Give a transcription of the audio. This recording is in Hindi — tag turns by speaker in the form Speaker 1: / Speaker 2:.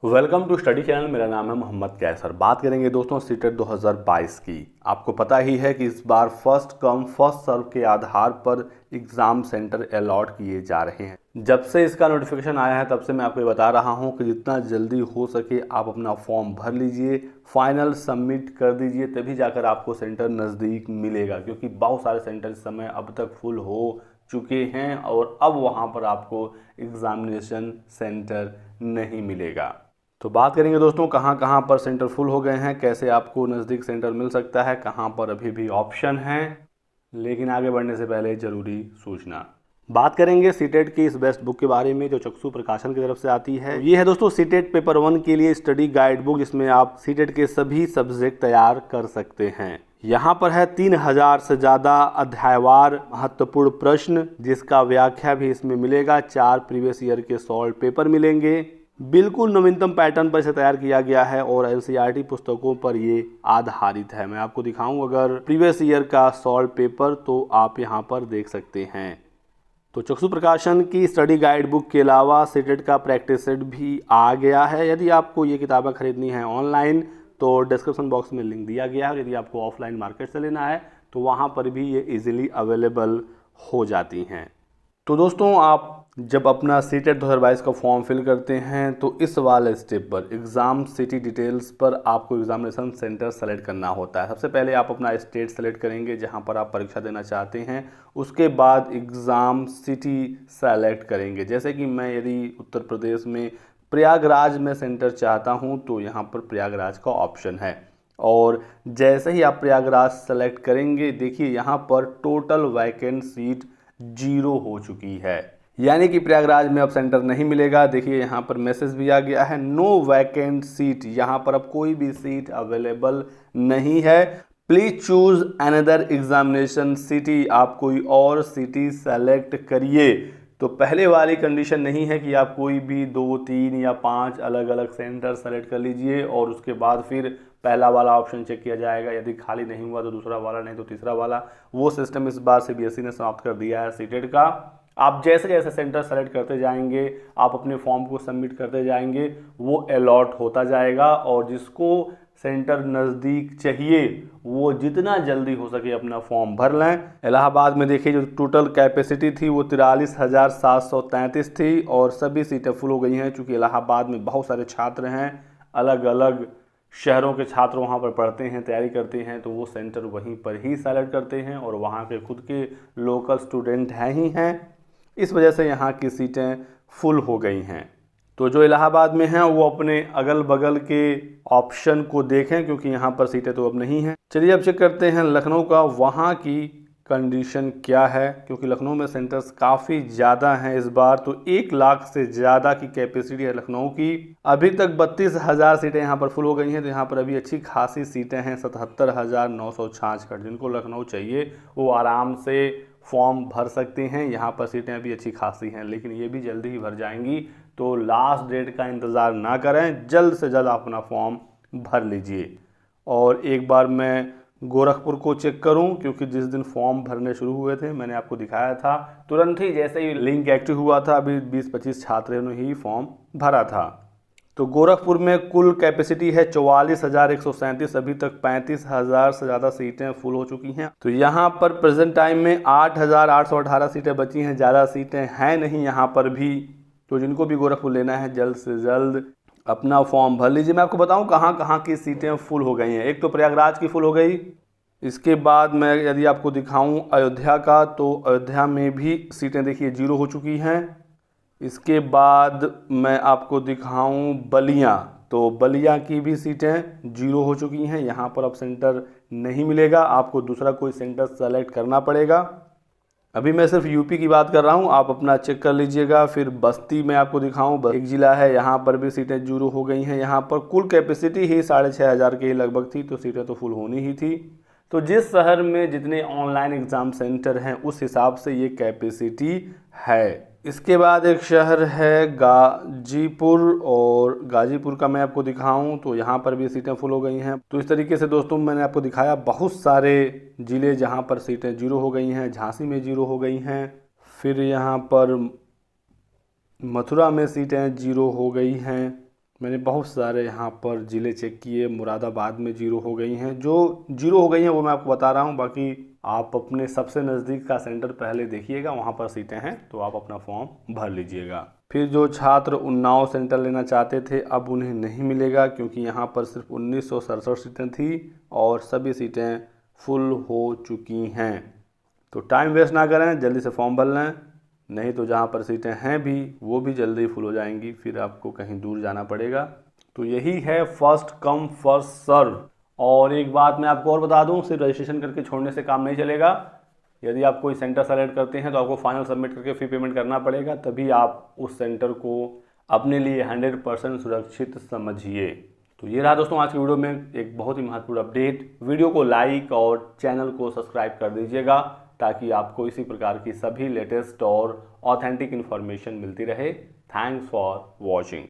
Speaker 1: Welcome to study channel. मेरा नाम है मोहम्मद कैसर। बात करेंगे दोस्तों सीटेट 2022 की। आपको पता ही है कि इस बार फर्स्ट कम फर्स्ट सर्व के आधार पर एग्ज़ाम सेंटर अलॉट किए जा रहे हैं। जब से इसका नोटिफिकेशन आया है तब से मैं आपको ये बता रहा हूं कि जितना जल्दी हो सके आप अपना फॉर्म भर लीजिए, फाइनल सबमिट कर दीजिए, तभी जाकर आपको सेंटर नज़दीक मिलेगा। क्योंकि बहुत सारे सेंटर इस समय अब तक फुल हो चुके हैं और अब वहाँ पर आपको एग्ज़ामिनेशन सेंटर नहीं मिलेगा। तो बात करेंगे दोस्तों कहाँ कहाँ पर सेंटर फुल हो गए हैं, कैसे आपको नज़दीक सेंटर मिल सकता है, कहाँ पर अभी भी ऑप्शन है। लेकिन आगे बढ़ने से पहले ज़रूरी सूचना। बात करेंगे सीटेट की इस बेस्ट बुक के बारे में जो चक्षु प्रकाशन की तरफ से आती है। ये है दोस्तों सीटेट पेपर 1 के लिए स्टडी गाइड बुक, जिसमें आप सीटेट के सभी सब्जेक्ट तैयार कर सकते हैं। यहाँ पर है 3000 से ज़्यादा अध्यायवार महत्वपूर्ण प्रश्न, जिसका व्याख्या भी इसमें मिलेगा। 4 प्रीवियस ईयर के सॉल्व पेपर मिलेंगे। बिल्कुल नवीनतम पैटर्न पर इसे तैयार किया गया है और एनसीईआरटी पुस्तकों पर ये आधारित है। मैं आपको दिखाऊं अगर प्रीवियस ईयर का सॉल्व पेपर तो आप यहाँ पर देख सकते हैं। तो चक्षु प्रकाशन की स्टडी गाइड बुक के अलावा सीटेट का प्रैक्टिस सेट भी आ गया है। यदि आपको ये किताबें खरीदनी है ऑनलाइन तो डिस्क्रिप्शन बॉक्स में लिंक दिया गया है। यदि आपको ऑफलाइन मार्केट से लेना है तो वहाँ पर भी ये इजीली अवेलेबल हो जाती हैं। तो दोस्तों आप जब अपना सीटेट 2022 का फॉर्म फिल करते हैं तो इस वाले स्टेप पर एग्ज़ाम सिटी डिटेल्स पर आपको एग्जामिनेशन सेंटर सेलेक्ट करना होता है। सबसे पहले आप अपना स्टेट सेलेक्ट करेंगे जहां पर आप परीक्षा देना चाहते हैं। उसके बाद एग्ज़ाम सिटी सेलेक्ट करेंगे। जैसे कि मैं यदि उत्तर प्रदेश में प्रयागराज में सेंटर चाहता हूं तो यहाँ पर प्रयागराज का ऑप्शन है। और जैसे ही आप प्रयागराज सेलेक्ट करेंगे, देखिए यहाँ पर टोटल वैकेंट सीट 0 हो चुकी है, यानी कि प्रयागराज में अब सेंटर नहीं मिलेगा। देखिए यहाँ पर मैसेज भी आ गया है, नो वैकेंट सीट। यहाँ पर अब कोई भी सीट अवेलेबल नहीं है। Please choose another examination city. आप कोई और सिटी सेलेक्ट करिए। तो पहले वाली कंडीशन नहीं है कि आप कोई भी 2, 3 या 5 अलग अलग सेंटर सेलेक्ट कर लीजिए और उसके बाद फिर पहला वाला ऑप्शन चेक किया जाएगा। यदि खाली नहीं हुआ तो दूसरा वाला, नहीं तो तीसरा वाला। वो सिस्टम इस बार सीबीएसई ने समाप्त कर दिया है सीटेट का। आप जैसे जैसे सेंटर सेलेक्ट करते जाएंगे, आप अपने फॉर्म को सबमिट करते जाएंगे, वो अलॉट होता जाएगा और जिसको सेंटर नज़दीक चाहिए वो जितना जल्दी हो सके अपना फॉर्म भर लें। इलाहाबाद में देखिए जो टोटल कैपेसिटी थी वो 43,733 थी और सभी सीटें फुल हो गई हैं। चूँकि इलाहाबाद में बहुत सारे छात्र हैं, अलग अलग शहरों के छात्र वहाँ पर पढ़ते हैं, तैयारी करते हैं, तो वो सेंटर वहीं पर ही सेलेक्ट करते हैं और वहाँ के खुद के लोकल स्टूडेंट हैं ही हैं। इस वजह से यहाँ की सीटें फुल हो गई हैं। तो जो इलाहाबाद में हैं वो अपने अगल बगल के ऑप्शन को देखें, क्योंकि यहाँ पर सीटें तो अब नहीं हैं। चलिए अब चेक करते हैं लखनऊ का, वहाँ की कंडीशन क्या है। क्योंकि लखनऊ में सेंटर्स काफ़ी ज़्यादा हैं इस बार, तो 1 लाख से ज़्यादा की कैपेसिटी है लखनऊ की। अभी तक 32,000 सीटें यहाँ पर फुल हो गई हैं। तो यहाँ पर अभी अच्छी खासी सीटें हैं, 77,966। जिनको लखनऊ चाहिए वो आराम से फॉर्म भर सकते हैं। यहाँ पर सीटें अभी अच्छी खासी हैं, लेकिन ये भी जल्दी ही भर जाएंगी। तो लास्ट डेट का इंतज़ार ना करें, जल्द से जल्द अपना फॉर्म भर लीजिए। और एक बार मैं गोरखपुर को चेक करूं, क्योंकि जिस दिन फॉर्म भरने शुरू हुए थे मैंने आपको दिखाया था, तुरंत ही जैसे ही लिंक एक्टिव हुआ था अभी 20-25 छात्रों ने ही फॉर्म भरा था। तो गोरखपुर में कुल कैपेसिटी है 44,137। अभी तक 35,000 से ज़्यादा सीटें फुल हो चुकी हैं। तो यहाँ पर प्रेजेंट टाइम में 8,818 सीटें बची हैं, ज़्यादा सीटें हैं नहीं यहाँ पर भी। तो जिनको भी गोरखपुर लेना है जल्द से जल्द अपना फॉर्म भर लीजिए। मैं आपको बताऊं कहाँ कहाँ की सीटें फुल हो गई हैं। एक तो प्रयागराज की फुल हो गई। इसके बाद मैं यदि आपको दिखाऊं अयोध्या का, तो अयोध्या में भी सीटें देखिए 0 हो चुकी हैं। इसके बाद मैं आपको दिखाऊं बलिया, तो बलिया की भी सीटें 0 हो चुकी हैं। यहाँ पर अब सेंटर नहीं मिलेगा, आपको दूसरा कोई सेंटर सेलेक्ट करना पड़ेगा। अभी मैं सिर्फ यूपी की बात कर रहा हूँ, आप अपना चेक कर लीजिएगा। फिर बस्ती में आपको दिखाऊं, एक ज़िला है, यहाँ पर भी सीटें 0 हो गई हैं। यहाँ पर कुल कैपेसिटी ही 6,500 के लगभग थी, तो सीटें तो फुल होनी ही थी। तो जिस शहर में जितने ऑनलाइन एग्ज़ाम सेंटर हैं उस हिसाब से ये कैपेसिटी है। इसके बाद एक शहर है गाजीपुर, और गाजीपुर का मैं आपको दिखाऊं तो यहाँ पर भी सीटें फुल हो गई हैं। तो इस तरीके से दोस्तों मैंने आपको दिखाया बहुत सारे ज़िले जहाँ पर सीटें 0 हो गई हैं। झांसी में 0 हो गई हैं, फिर यहाँ पर मथुरा में सीटें 0 हो गई हैं, मैंने बहुत सारे यहाँ पर ज़िले चेक किए, मुरादाबाद में 0 हो गई हैं। जो 0 हो गई हैं वो मैं आपको बता रहा हूँ, बाकी आप अपने सबसे नज़दीक का सेंटर पहले देखिएगा, वहाँ पर सीटें हैं तो आप अपना फॉर्म भर लीजिएगा। फिर जो छात्र उन्नाव सेंटर लेना चाहते थे अब उन्हें नहीं मिलेगा, क्योंकि यहाँ पर सिर्फ 1967 सीटें थी और सभी सीटें फुल हो चुकी हैं। तो टाइम वेस्ट ना करें, जल्दी से फॉर्म भर लें, नहीं तो जहाँ पर सीटें हैं भी वो भी जल्दी फुल हो जाएंगी, फिर आपको कहीं दूर जाना पड़ेगा। तो यही है फर्स्ट कम फर्स्ट सर्व। और एक बात मैं आपको और बता दूं, सिर्फ रजिस्ट्रेशन करके छोड़ने से काम नहीं चलेगा। यदि आप कोई सेंटर सेलेक्ट करते हैं तो आपको फाइनल सबमिट करके फी पेमेंट करना पड़ेगा, तभी आप उस सेंटर को अपने लिए 100% सुरक्षित समझिए। तो ये रहा दोस्तों आज की वीडियो में एक बहुत ही महत्वपूर्ण अपडेट। वीडियो को लाइक और चैनल को सब्सक्राइब कर दीजिएगा ताकि आपको इसी प्रकार की सभी लेटेस्ट और ऑथेंटिक इन्फॉर्मेशन मिलती रहे। Thanks for watching.